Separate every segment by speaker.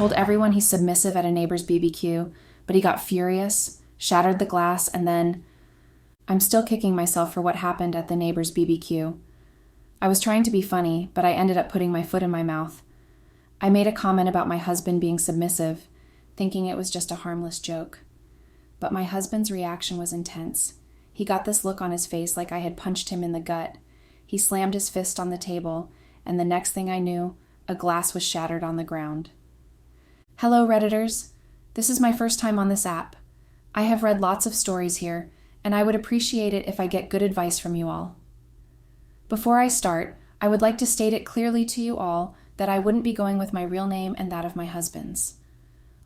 Speaker 1: told everyone he's submissive at a neighbor's BBQ, but he got furious, shattered the glass, and then... I'm still kicking myself for what happened at the neighbor's BBQ. I was trying to be funny, but I ended up putting my foot in my mouth. I made a comment about my husband being submissive, thinking it was just a harmless joke. But my husband's reaction was intense. He got this look on his face like I had punched him in the gut. He slammed his fist on the table, and the next thing I knew, a glass was shattered on the ground. Hello, Redditors. This is my first time on this app. I have read lots of stories here, and I would appreciate it if I get good advice from you all. Before I start, I would like to state it clearly to you all that I wouldn't be going with my real name and that of my husband's.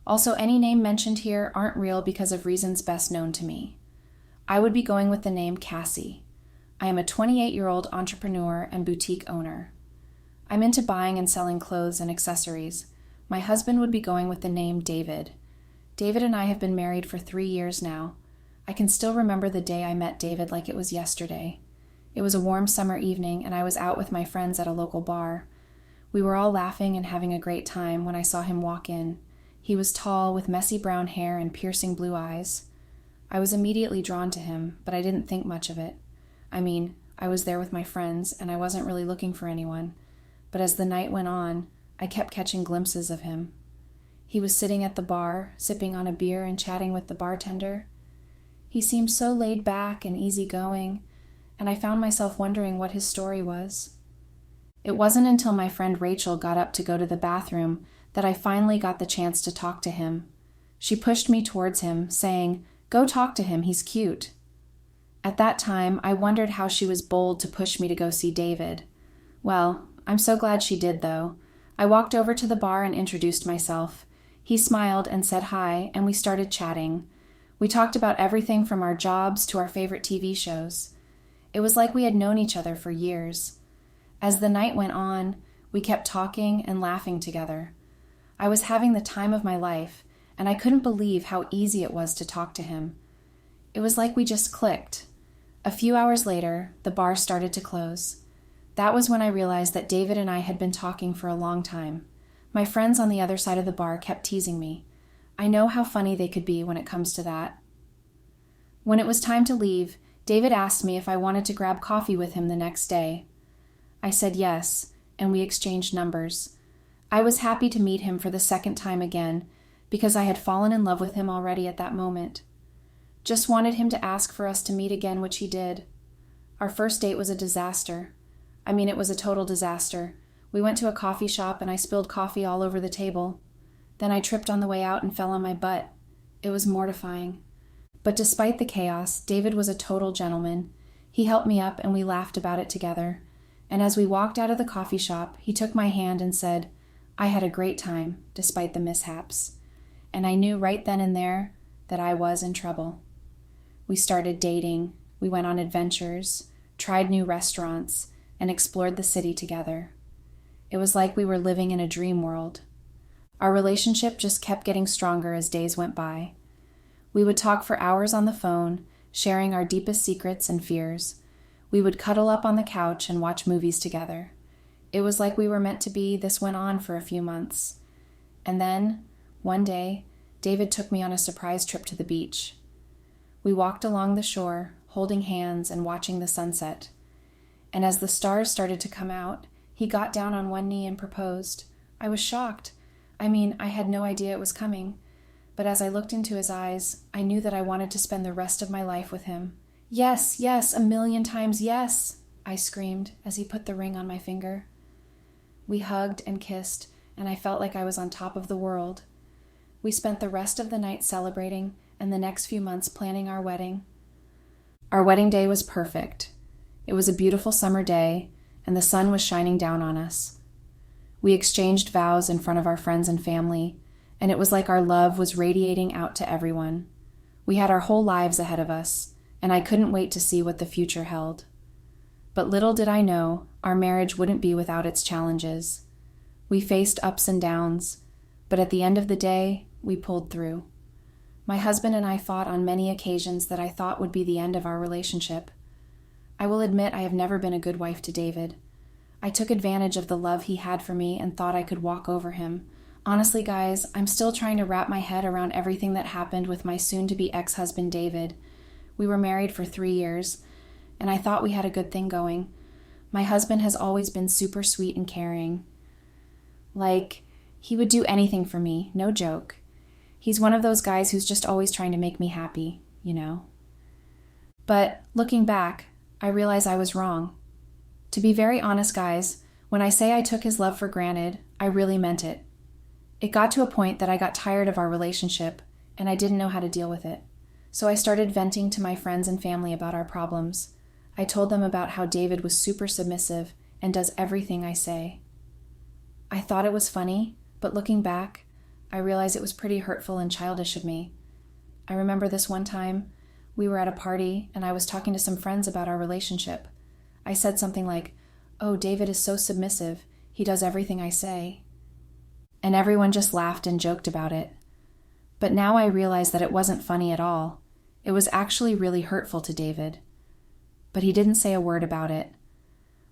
Speaker 1: Also, any name mentioned here aren't real because of reasons best known to me. I would be going with the name Cassie. I am a 28-year-old entrepreneur and boutique owner. I'm into buying and selling clothes and accessories. My husband would be going with the name David. David and I have been married for 3 years now. I can still remember the day I met David like it was yesterday. It was a warm summer evening, and I was out with my friends at a local bar. We were all laughing and having a great time when I saw him walk in. He was tall, with messy brown hair and piercing blue eyes. I was immediately drawn to him, but I didn't think much of it. I mean, I was there with my friends, and I wasn't really looking for anyone. But as the night went on, I kept catching glimpses of him. He was sitting at the bar, sipping on a beer and chatting with the bartender. He seemed so laid back and easygoing, and I found myself wondering what his story was. It wasn't until my friend Rachel got up to go to the bathroom that I finally got the chance to talk to him. She pushed me towards him, saying, "Go talk to him, he's cute." At that time, I wondered how she was bold to push me to go see David. Well, I'm so glad she did, though. I walked over to the bar and introduced myself. He smiled and said hi, and we started chatting. We talked about everything from our jobs to our favorite TV shows. It was like we had known each other for years. As the night went on, we kept talking and laughing together. I was having the time of my life, and I couldn't believe how easy it was to talk to him. It was like we just clicked. A few hours later, the bar started to close. That was when I realized that David and I had been talking for a long time. My friends on the other side of the bar kept teasing me. I know how funny they could be when it comes to that. When it was time to leave, David asked me if I wanted to grab coffee with him the next day. I said yes, and we exchanged numbers. I was happy to meet him for the second time again, because I had fallen in love with him already at that moment. Just wanted him to ask for us to meet again, which he did. Our first date was a disaster. It was a total disaster. We went to a coffee shop and I spilled coffee all over the table. Then I tripped on the way out and fell on my butt. It was mortifying. But despite the chaos, David was a total gentleman. He helped me up and we laughed about it together. And as we walked out of the coffee shop, he took my hand and said, "I had a great time, despite the mishaps." And I knew right then and there that I was in trouble. We started dating, we went on adventures, tried new restaurants, and explored the city together. It was like we were living in a dream world. Our relationship just kept getting stronger as days went by. We would talk for hours on the phone, sharing our deepest secrets and fears. We would cuddle up on the couch and watch movies together. It was like we were meant to be. This went on for a few months. And then, one day, David took me on a surprise trip to the beach. We walked along the shore, holding hands and watching the sunset. And as the stars started to come out, he got down on one knee and proposed. I was shocked. I had no idea it was coming. But as I looked into his eyes, I knew that I wanted to spend the rest of my life with him. "Yes, yes, 1,000,000 times yes," I screamed as he put the ring on my finger. We hugged and kissed, and I felt like I was on top of the world. We spent the rest of the night celebrating and the next few months planning our wedding. Our wedding day was perfect. It was a beautiful summer day, and the sun was shining down on us. We exchanged vows in front of our friends and family, and it was like our love was radiating out to everyone. We had our whole lives ahead of us, and I couldn't wait to see what the future held. But little did I know, our marriage wouldn't be without its challenges. We faced ups and downs, but at the end of the day, we pulled through. My husband and I fought on many occasions that I thought would be the end of our relationship. I will admit I have never been a good wife to David. I took advantage of the love he had for me and thought I could walk over him. Honestly, guys, I'm still trying to wrap my head around everything that happened with my soon-to-be ex-husband, David. We were married for 3 years, and I thought we had a good thing going. My husband has always been super sweet and caring. Like, he would do anything for me, no joke. He's one of those guys who's just always trying to make me happy, you know. But looking back, I realize I was wrong. To be very honest, guys, when I say I took his love for granted, I really meant it. It got to a point that I got tired of our relationship, and I didn't know how to deal with it. So I started venting to my friends and family about our problems. I told them about how David was super submissive and does everything I say. I thought it was funny, but looking back, I realized it was pretty hurtful and childish of me. I remember this one time, we were at a party, and I was talking to some friends about our relationship. I said something like, "Oh, David is so submissive. He does everything I say." And everyone just laughed and joked about it. But now I realize that it wasn't funny at all. It was actually really hurtful to David. But he didn't say a word about it.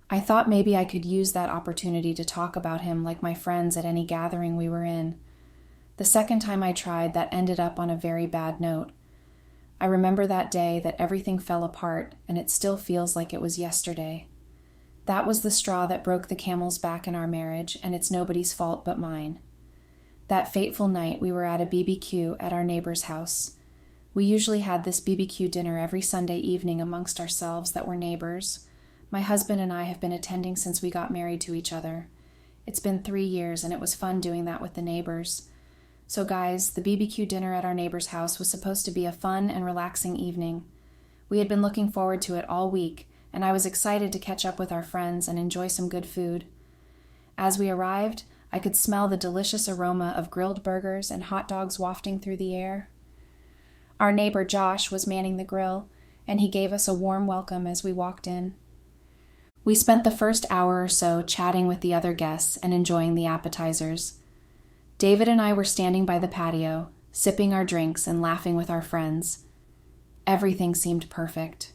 Speaker 1: I thought maybe I could use that opportunity to talk about him like my friends at any gathering we were in. The second time I tried, that ended up on a very bad note. I remember that day that everything fell apart, and it still feels like it was yesterday. That was the straw that broke the camel's back in our marriage, and it's nobody's fault but mine. That fateful night, we were at a BBQ at our neighbor's house. We usually had this BBQ dinner every Sunday evening amongst ourselves that were neighbors. My husband and I have been attending since we got married to each other. It's been 3 years, and it was fun doing that with the neighbors. So guys, the BBQ dinner at our neighbor's house was supposed to be a fun and relaxing evening. We had been looking forward to it all week, and I was excited to catch up with our friends and enjoy some good food. As we arrived, I could smell the delicious aroma of grilled burgers and hot dogs wafting through the air. Our neighbor Josh was manning the grill, and he gave us a warm welcome as we walked in. We spent the first hour or so chatting with the other guests and enjoying the appetizers. David and I were standing by the patio, sipping our drinks and laughing with our friends. Everything seemed perfect.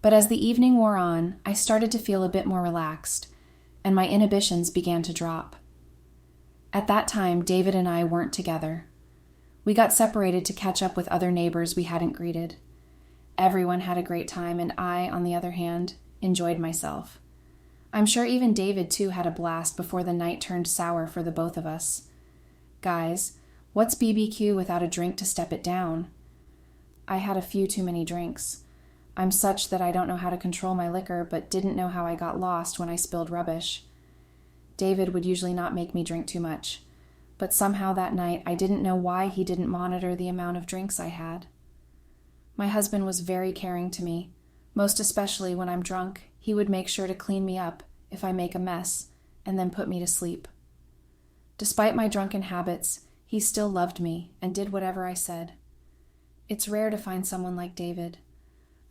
Speaker 1: But as the evening wore on, I started to feel a bit more relaxed, and my inhibitions began to drop. At that time, David and I weren't together. We got separated to catch up with other neighbors we hadn't greeted. Everyone had a great time, and I, on the other hand, enjoyed myself. I'm sure even David, too, had a blast before the night turned sour for the both of us. Guys, what's BBQ without a drink to step it down? I had a few too many drinks. I'm such that I don't know how to control my liquor, but didn't know how I got lost when I spilled rubbish. David would usually not make me drink too much, but somehow that night I didn't know why he didn't monitor the amount of drinks I had. My husband was very caring to me. Most especially when I'm drunk, he would make sure to clean me up if I make a mess, and then put me to sleep. Despite my drunken habits, he still loved me and did whatever I said. It's rare to find someone like David.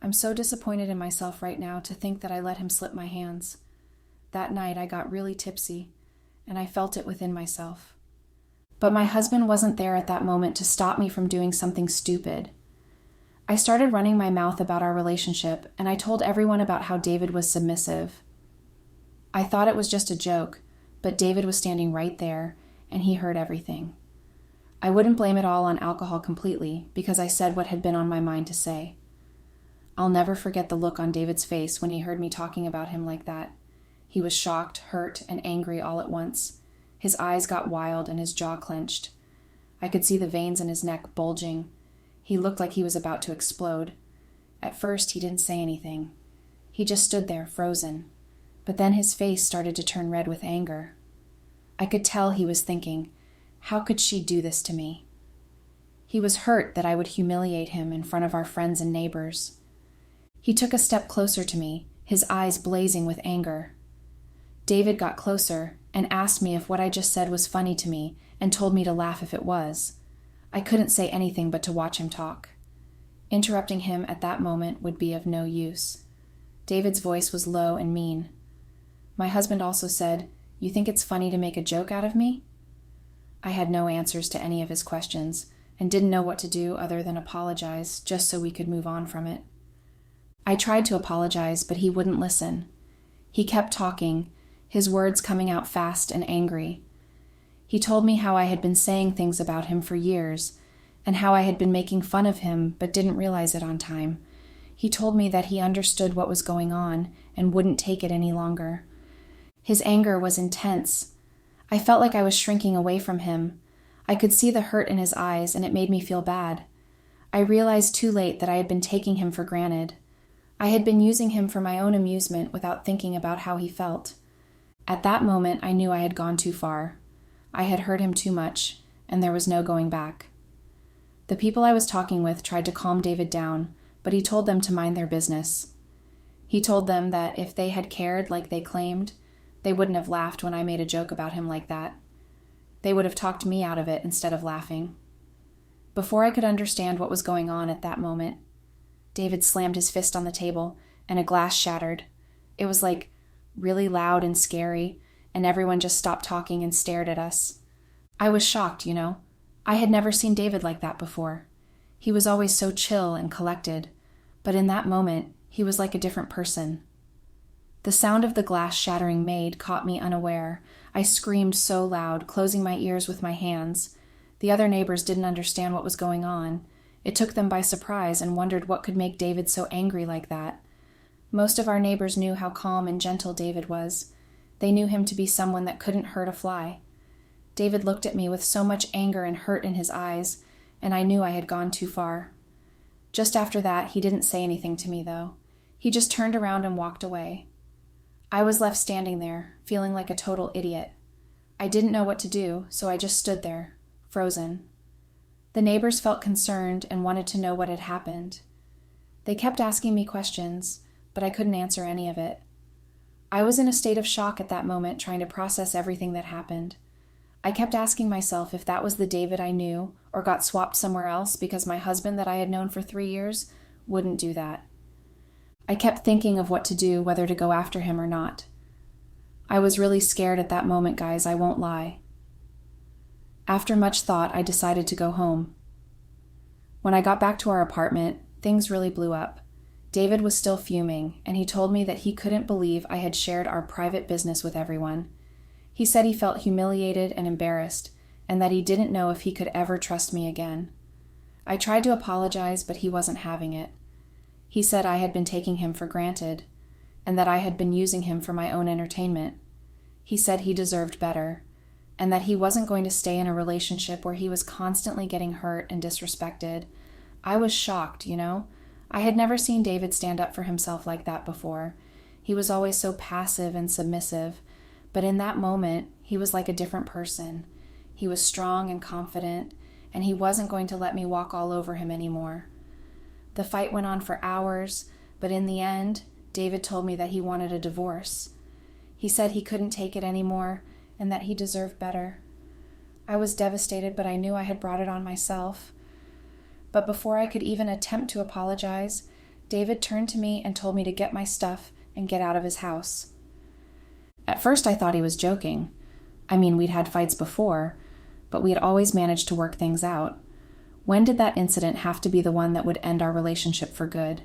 Speaker 1: I'm so disappointed in myself right now to think that I let him slip my hands. That night I got really tipsy, and I felt it within myself. But my husband wasn't there at that moment to stop me from doing something stupid. I started running my mouth about our relationship, and I told everyone about how David was submissive. I thought it was just a joke, but David was standing right there, and he heard everything. I wouldn't blame it all on alcohol completely, because I said what had been on my mind to say. I'll never forget the look on David's face when he heard me talking about him like that. He was shocked, hurt, and angry all at once. His eyes got wild and his jaw clenched. I could see the veins in his neck bulging. He looked like he was about to explode. At first, he didn't say anything. He just stood there, frozen. But then his face started to turn red with anger. I could tell he was thinking, how could she do this to me? He was hurt that I would humiliate him in front of our friends and neighbors. He took a step closer to me, his eyes blazing with anger. David got closer and asked me if what I just said was funny to me and told me to laugh if it was. I couldn't say anything but to watch him talk. Interrupting him at that moment would be of no use. David's voice was low and mean. My husband also said, "You think it's funny to make a joke out of me?" I had no answers to any of his questions and didn't know what to do other than apologize just so we could move on from it. I tried to apologize, but he wouldn't listen. He kept talking, his words coming out fast and angry. He told me how I had been saying things about him for years, and how I had been making fun of him but didn't realize it on time. He told me that he understood what was going on and wouldn't take it any longer. His anger was intense. I felt like I was shrinking away from him. I could see the hurt in his eyes, and it made me feel bad. I realized too late that I had been taking him for granted. I had been using him for my own amusement without thinking about how he felt. At that moment, I knew I had gone too far. I had hurt him too much, and there was no going back. The people I was talking with tried to calm David down, but he told them to mind their business. He told them that if they had cared like they claimed, they wouldn't have laughed when I made a joke about him like that. They would have talked me out of it instead of laughing. Before I could understand what was going on at that moment, David slammed his fist on the table, and a glass shattered. It was like really loud and scary, and everyone just stopped talking and stared at us. I was shocked, I had never seen David like that before. He was always so chill and collected, but in that moment, he was like a different person. The sound of the glass shattering made caught me unaware. I screamed so loud, closing my ears with my hands. The other neighbors didn't understand what was going on. It took them by surprise and wondered what could make David so angry like that. Most of our neighbors knew how calm and gentle David was. They knew him to be someone that couldn't hurt a fly. David looked at me with so much anger and hurt in his eyes, and I knew I had gone too far. Just after that, he didn't say anything to me, though. He just turned around and walked away. I was left standing there, feeling like a total idiot. I didn't know what to do, so I just stood there, frozen. The neighbors felt concerned and wanted to know what had happened. They kept asking me questions, but I couldn't answer any of it. I was in a state of shock at that moment, trying to process everything that happened. I kept asking myself if that was the David I knew or got swapped somewhere else because my husband that I had known for 3 years wouldn't do that. I kept thinking of what to do, whether to go after him or not. I was really scared at that moment, guys, I won't lie. After much thought, I decided to go home. When I got back to our apartment, things really blew up. David was still fuming, and he told me that he couldn't believe I had shared our private business with everyone. He said he felt humiliated and embarrassed, and that he didn't know if he could ever trust me again. I tried to apologize, but he wasn't having it. He said I had been taking him for granted, and that I had been using him for my own entertainment. He said he deserved better, and that he wasn't going to stay in a relationship where he was constantly getting hurt and disrespected. I was shocked, I had never seen David stand up for himself like that before. He was always so passive and submissive, but in that moment, he was like a different person. He was strong and confident, and he wasn't going to let me walk all over him anymore. The fight went on for hours, but in the end, David told me that he wanted a divorce. He said he couldn't take it anymore and that he deserved better. I was devastated, but I knew I had brought it on myself. But before I could even attempt to apologize, David turned to me and told me to get my stuff and get out of his house. At first, I thought he was joking. We'd had fights before, but we had always managed to work things out. When did that incident have to be the one that would end our relationship for good?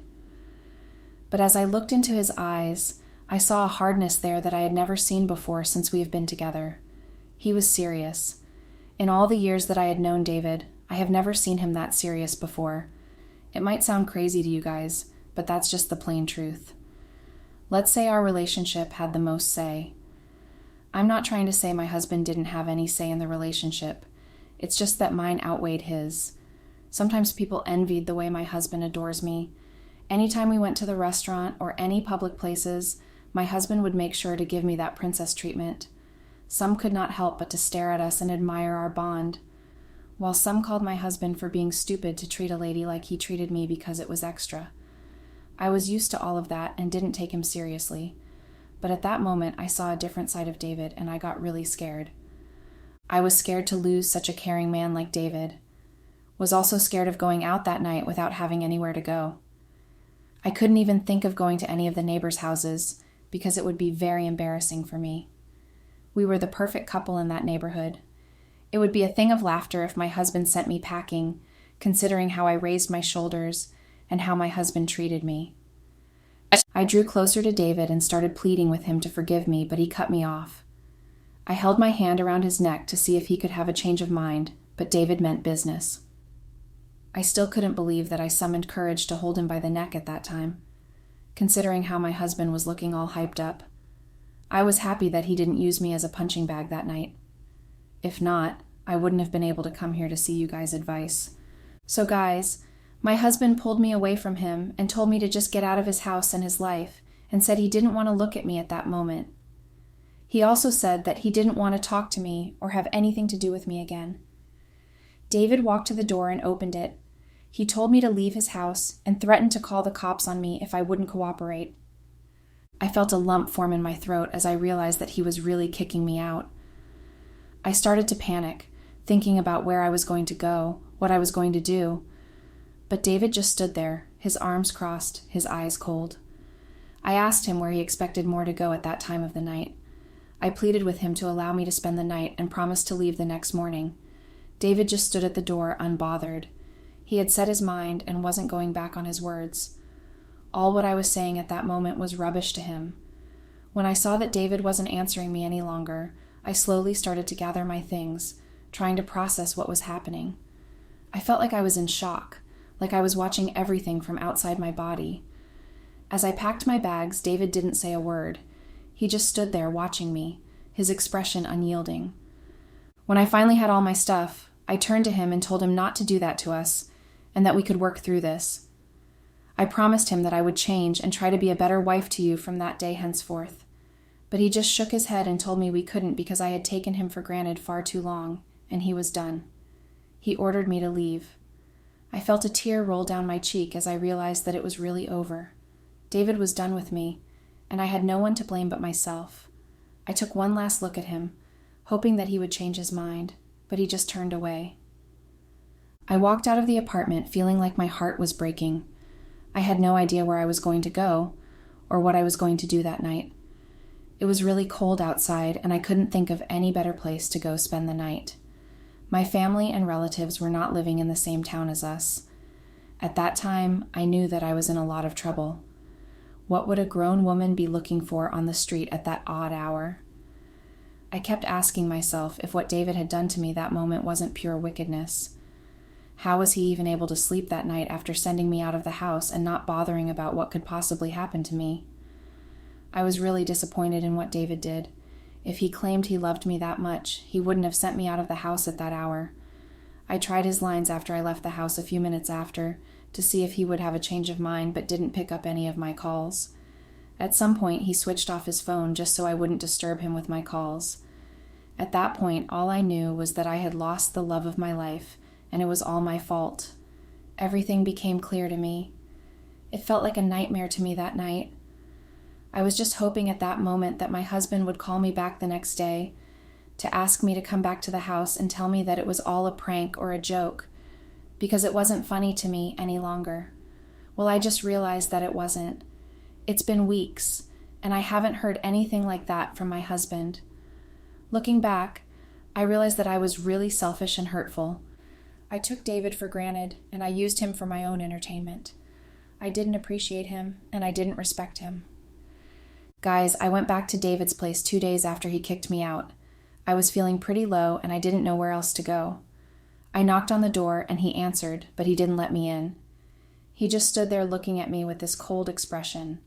Speaker 1: But as I looked into his eyes, I saw a hardness there that I had never seen before since we have been together. He was serious. In all the years that I had known David, I have never seen him that serious before. It might sound crazy to you guys, but that's just the plain truth. Let's say our relationship had the most say. I'm not trying to say my husband didn't have any say in the relationship. It's just that mine outweighed his. Sometimes people envied the way my husband adores me. Anytime we went to the restaurant or any public places, my husband would make sure to give me that princess treatment. Some could not help but to stare at us and admire our bond, while some called my husband for being stupid to treat a lady like he treated me because it was extra. I was used to all of that and didn't take him seriously, but at that moment I saw a different side of David and I got really scared. I was scared to lose such a caring man like David. Was also scared of going out that night without having anywhere to go. I couldn't even think of going to any of the neighbors' houses because it would be very embarrassing for me. We were the perfect couple in that neighborhood. It would be a thing of laughter if my husband sent me packing, considering how I raised my shoulders and how my husband treated me. I drew closer to David and started pleading with him to forgive me, but he cut me off. I held my hand around his neck to see if he could have a change of mind, but David meant business. I still couldn't believe that I summoned courage to hold him by the neck at that time, considering how my husband was looking all hyped up. I was happy that he didn't use me as a punching bag that night. If not, I wouldn't have been able to come here to see you guys' advice. So guys, my husband pulled me away from him and told me to just get out of his house and his life, and said he didn't want to look at me at that moment. He also said that he didn't want to talk to me or have anything to do with me again. David walked to the door and opened it. He told me to leave his house and threatened to call the cops on me if I wouldn't cooperate. I felt a lump form in my throat as I realized that he was really kicking me out. I started to panic, thinking about where I was going to go, what I was going to do. But David just stood there, his arms crossed, his eyes cold. I asked him where he expected more to go at that time of the night. I pleaded with him to allow me to spend the night and promised to leave the next morning. David just stood at the door, unbothered. He had set his mind and wasn't going back on his words. All what I was saying at that moment was rubbish to him. When I saw that David wasn't answering me any longer, I slowly started to gather my things, trying to process what was happening. I felt like I was in shock, like I was watching everything from outside my body. As I packed my bags, David didn't say a word. He just stood there watching me, his expression unyielding. When I finally had all my stuff, I turned to him and told him not to do that to us, and that we could work through this. I promised him that I would change and try to be a better wife to you from that day henceforth. But he just shook his head and told me we couldn't because I had taken him for granted far too long, and he was done. He ordered me to leave. I felt a tear roll down my cheek as I realized that it was really over. David was done with me, and I had no one to blame but myself. I took one last look at him, hoping that he would change his mind, but he just turned away. I walked out of the apartment feeling like my heart was breaking. I had no idea where I was going to go, or what I was going to do that night. It was really cold outside, and I couldn't think of any better place to go spend the night. My family and relatives were not living in the same town as us. At that time, I knew that I was in a lot of trouble. What would a grown woman be looking for on the street at that odd hour? I kept asking myself if what David had done to me that moment wasn't pure wickedness. How was he even able to sleep that night after sending me out of the house and not bothering about what could possibly happen to me? I was really disappointed in what David did. If he claimed he loved me that much, he wouldn't have sent me out of the house at that hour. I tried his lines after I left the house a few minutes after, to see if he would have a change of mind, but didn't pick up any of my calls. At some point, he switched off his phone just so I wouldn't disturb him with my calls. At that point, all I knew was that I had lost the love of my life, and it was all my fault. Everything became clear to me. It felt like a nightmare to me that night. I was just hoping at that moment that my husband would call me back the next day to ask me to come back to the house and tell me that it was all a prank or a joke, because it wasn't funny to me any longer. Well, I just realized that it wasn't. It's been weeks, and I haven't heard anything like that from my husband. Looking back, I realized that I was really selfish and hurtful. I took David for granted, and I used him for my own entertainment. I didn't appreciate him, and I didn't respect him. Guys, I went back to David's place 2 days after he kicked me out. I was feeling pretty low, and I didn't know where else to go. I knocked on the door, and he answered, but he didn't let me in. He just stood there looking at me with this cold expression.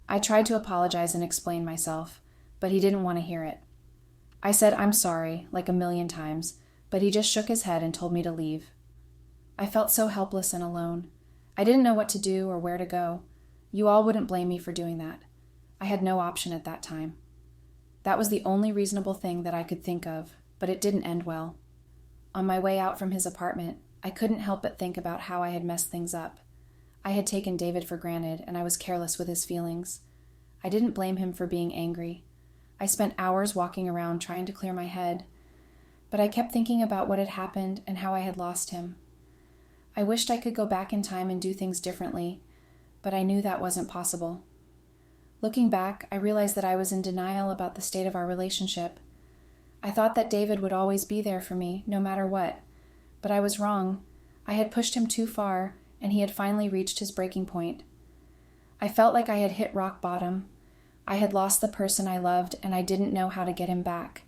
Speaker 1: I tried to apologize and explain myself, but he didn't want to hear it. I said I'm sorry, like a million times, but he just shook his head and told me to leave. I felt so helpless and alone. I didn't know what to do or where to go. You all wouldn't blame me for doing that. I had no option at that time. That was the only reasonable thing that I could think of, but it didn't end well. On my way out from his apartment, I couldn't help but think about how I had messed things up. I had taken David for granted, and I was careless with his feelings. I didn't blame him for being angry. I spent hours walking around trying to clear my head, but I kept thinking about what had happened and how I had lost him. I wished I could go back in time and do things differently, but I knew that wasn't possible. Looking back, I realized that I was in denial about the state of our relationship. I thought that David would always be there for me, no matter what. But I was wrong. I had pushed him too far, and he had finally reached his breaking point. I felt like I had hit rock bottom. I had lost the person I loved, and I didn't know how to get him back.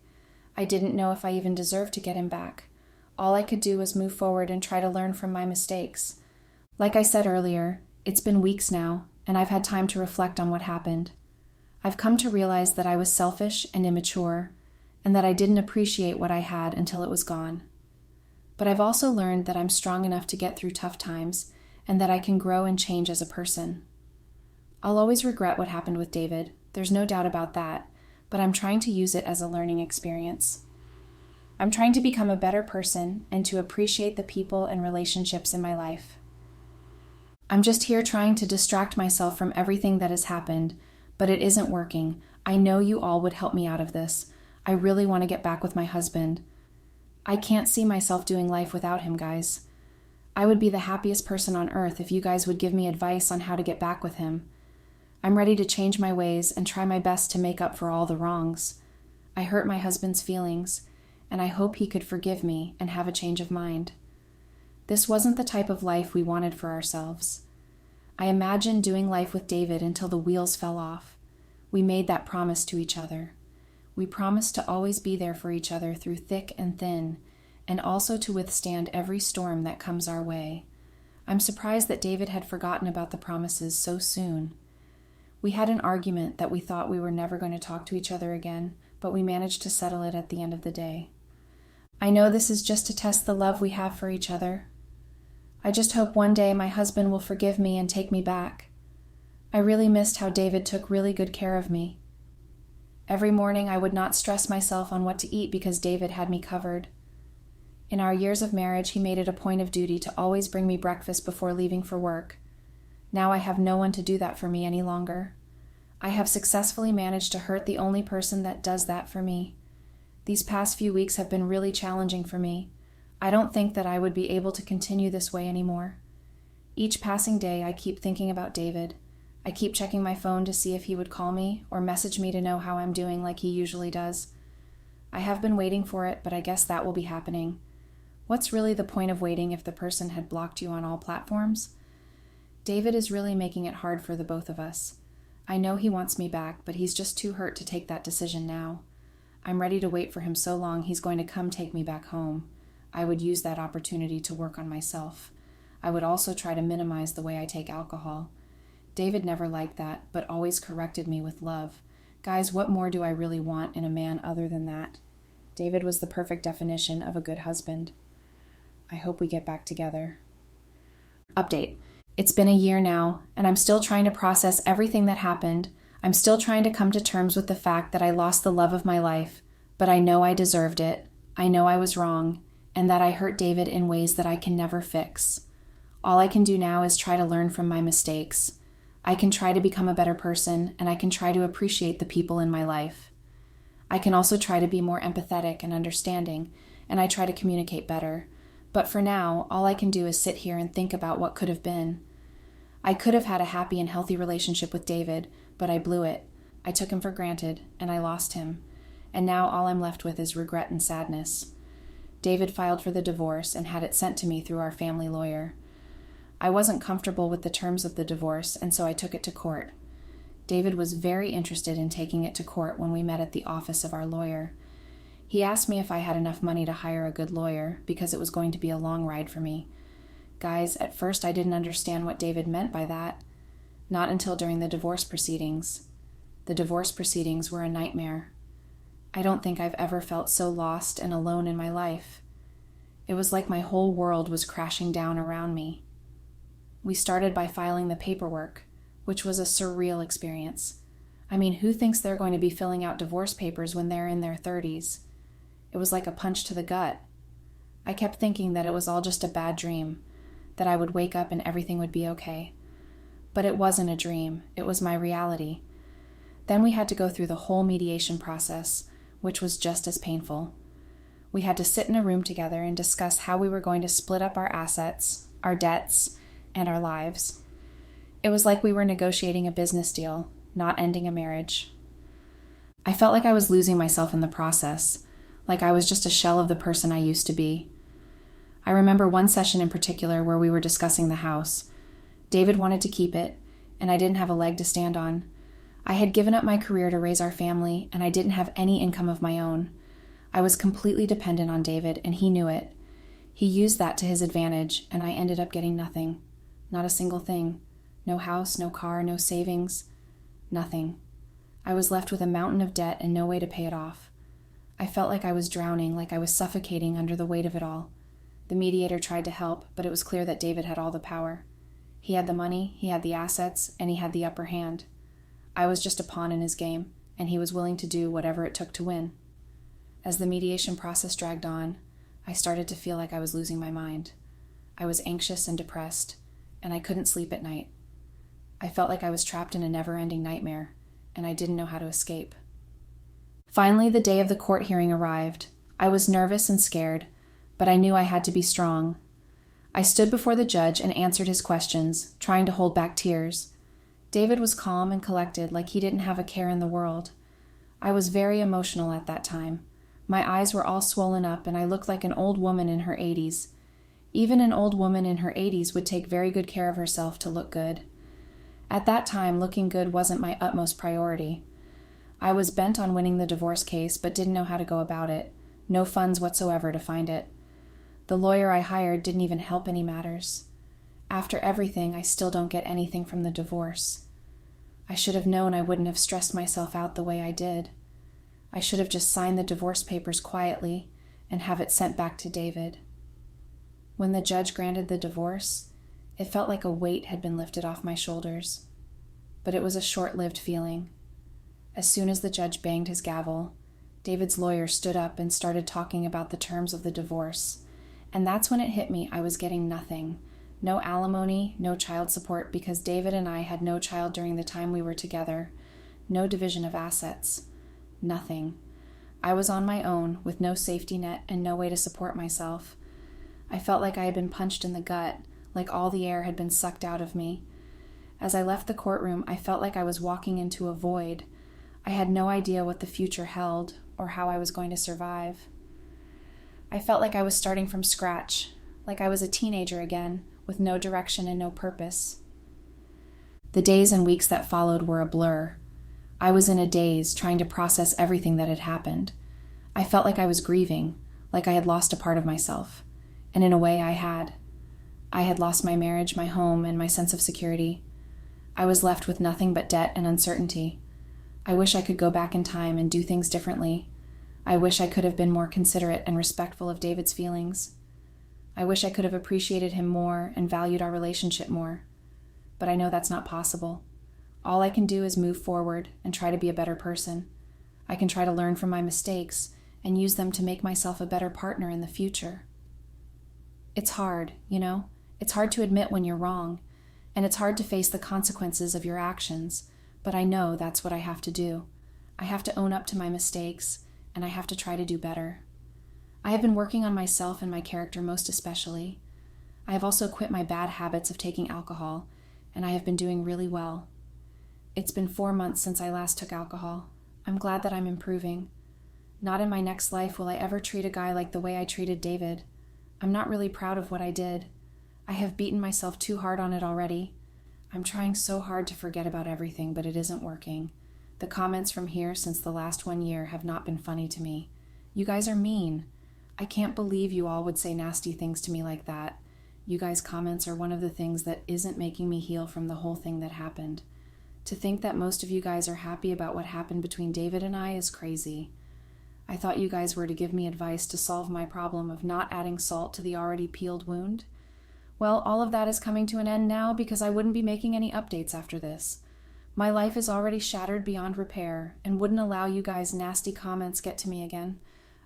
Speaker 1: I didn't know if I even deserved to get him back. All I could do was move forward and try to learn from my mistakes. Like I said earlier, it's been weeks now, and I've had time to reflect on what happened. I've come to realize that I was selfish and immature, and that I didn't appreciate what I had until it was gone. But I've also learned that I'm strong enough to get through tough times, and that I can grow and change as a person. I'll always regret what happened with David, there's no doubt about that, but I'm trying to use it as a learning experience. I'm trying to become a better person and to appreciate the people and relationships in my life. I'm just here trying to distract myself from everything that has happened, but it isn't working. I know you all would help me out of this. I really want to get back with my husband. I can't see myself doing life without him, guys. I would be the happiest person on earth if you guys would give me advice on how to get back with him. I'm ready to change my ways and try my best to make up for all the wrongs. I hurt my husband's feelings, and I hope he could forgive me and have a change of mind. This wasn't the type of life we wanted for ourselves. I imagined doing life with David until the wheels fell off. We made that promise to each other. We promised to always be there for each other through thick and thin, and also to withstand every storm that comes our way. I'm surprised that David had forgotten about the promises so soon. We had an argument that we thought we were never going to talk to each other again, but we managed to settle it at the end of the day. I know this is just to test the love we have for each other. I just hope one day my husband will forgive me and take me back. I really missed how David took really good care of me. Every morning I would not stress myself on what to eat because David had me covered. In our years of marriage, he made it a point of duty to always bring me breakfast before leaving for work. Now I have no one to do that for me any longer. I have successfully managed to hurt the only person that does that for me. These past few weeks have been really challenging for me. I don't think that I would be able to continue this way anymore. Each passing day, I keep thinking about David. I keep checking my phone to see if he would call me or message me to know how I'm doing like he usually does. I have been waiting for it, but I guess that will be happening. What's really the point of waiting if the person had blocked you on all platforms? David is really making it hard for the both of us. I know he wants me back, but he's just too hurt to take that decision now. I'm ready to wait for him so long he's going to come take me back home. I would use that opportunity to work on myself. I would also try to minimize the way I take alcohol. David never liked that, but always corrected me with love. Guys, what more do I really want in a man other than that? David was the perfect definition of a good husband. I hope we get back together. Update. It's been a year now, and I'm still trying to process everything that happened. I'm still trying to come to terms with the fact that I lost the love of my life, but I know I deserved it. I know I was wrong, and that I hurt David in ways that I can never fix. All I can do now is try to learn from my mistakes. I can try to become a better person, and I can try to appreciate the people in my life. I can also try to be more empathetic and understanding, and I try to communicate better. But for now, all I can do is sit here and think about what could have been. I could have had a happy and healthy relationship with David, but I blew it. I took him for granted, and I lost him. And now all I'm left with is regret and sadness. David filed for the divorce and had it sent to me through our family lawyer. I wasn't comfortable with the terms of the divorce, and so I took it to court. David was very interested in taking it to court when we met at the office of our lawyer. He asked me if I had enough money to hire a good lawyer because it was going to be a long ride for me. Guys, at first I didn't understand what David meant by that. Not until during the divorce proceedings. The divorce proceedings were a nightmare. I don't think I've ever felt so lost and alone in my life. It was like my whole world was crashing down around me. We started by filing the paperwork, which was a surreal experience. I mean, who thinks they're going to be filling out divorce papers when they're in their 30s? It was like a punch to the gut. I kept thinking that it was all just a bad dream, that I would wake up and everything would be okay. But it wasn't a dream, it was my reality. Then we had to go through the whole mediation process, which was just as painful. We had to sit in a room together and discuss how we were going to split up our assets, our debts, and our lives. It was like we were negotiating a business deal, not ending a marriage. I felt like I was losing myself in the process, like I was just a shell of the person I used to be. I remember one session in particular where we were discussing the house. David wanted to keep it, and I didn't have a leg to stand on. I had given up my career to raise our family, and I didn't have any income of my own. I was completely dependent on David, and he knew it. He used that to his advantage, and I ended up getting nothing. Not a single thing. No house, no car, no savings. Nothing. I was left with a mountain of debt and no way to pay it off. I felt like I was drowning, like I was suffocating under the weight of it all. The mediator tried to help, but it was clear that David had all the power. He had the money, he had the assets, and he had the upper hand. I was just a pawn in his game, and he was willing to do whatever it took to win. As the mediation process dragged on, I started to feel like I was losing my mind. I was anxious and depressed, and I couldn't sleep at night. I felt like I was trapped in a never-ending nightmare, and I didn't know how to escape. Finally, the day of the court hearing arrived. I was nervous and scared, but I knew I had to be strong. I stood before the judge and answered his questions, trying to hold back tears. David was calm and collected, like he didn't have a care in the world. I was very emotional at that time. My eyes were all swollen up, and I looked like an old woman in her 80s. Even an old woman in her 80s would take very good care of herself to look good. At that time, looking good wasn't my utmost priority. I was bent on winning the divorce case, but didn't know how to go about it. No funds whatsoever to find it. The lawyer I hired didn't even help any matters. After everything, I still don't get anything from the divorce. I should have known I wouldn't have stressed myself out the way I did. I should have just signed the divorce papers quietly and have it sent back to David. When the judge granted the divorce, it felt like a weight had been lifted off my shoulders. But it was a short-lived feeling. As soon as the judge banged his gavel, David's lawyer stood up and started talking about the terms of the divorce. And that's when it hit me I was getting nothing. No alimony, no child support, because David and I had no child during the time we were together. No division of assets. Nothing. I was on my own, with no safety net and no way to support myself. I felt like I had been punched in the gut, like all the air had been sucked out of me. As I left the courtroom, I felt like I was walking into a void. I had no idea what the future held or how I was going to survive. I felt like I was starting from scratch, like I was a teenager again, with no direction and no purpose. The days and weeks that followed were a blur. I was in a daze, trying to process everything that had happened. I felt like I was grieving, like I had lost a part of myself. And in a way, I had. I had lost my marriage, my home, and my sense of security. I was left with nothing but debt and uncertainty. I wish I could go back in time and do things differently. I wish I could have been more considerate and respectful of David's feelings. I wish I could have appreciated him more and valued our relationship more. But I know that's not possible. All I can do is move forward and try to be a better person. I can try to learn from my mistakes and use them to make myself a better partner in the future. It's hard, you know? It's hard to admit when you're wrong, and it's hard to face the consequences of your actions, but I know that's what I have to do. I have to own up to my mistakes, and I have to try to do better. I have been working on myself and my character most especially. I have also quit my bad habits of taking alcohol, and I have been doing really well. It's been 4 months since I last took alcohol. I'm glad that I'm improving. Not in my next life will I ever treat a guy like the way I treated David. I'm not really proud of what I did. I have beaten myself too hard on it already. I'm trying so hard to forget about everything, but it isn't working. The comments from here since the last 1 year have not been funny to me. You guys are mean. I can't believe you all would say nasty things to me like that. You guys' comments are one of the things that isn't making me heal from the whole thing that happened. To think that most of you guys are happy about what happened between David and I is crazy. I thought you guys were to give me advice to solve my problem of not adding salt to the already peeled wound. Well, all of that is coming to an end now because I wouldn't be making any updates after this. My life is already shattered beyond repair and wouldn't allow you guys' nasty comments get to me again.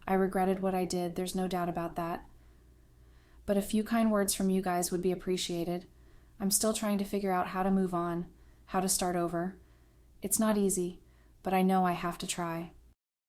Speaker 1: I regretted what I did, there's no doubt about that. But a few kind words from you guys would be appreciated. I'm still trying to figure out how to move on, how to start over. It's not easy, but I know I have to try.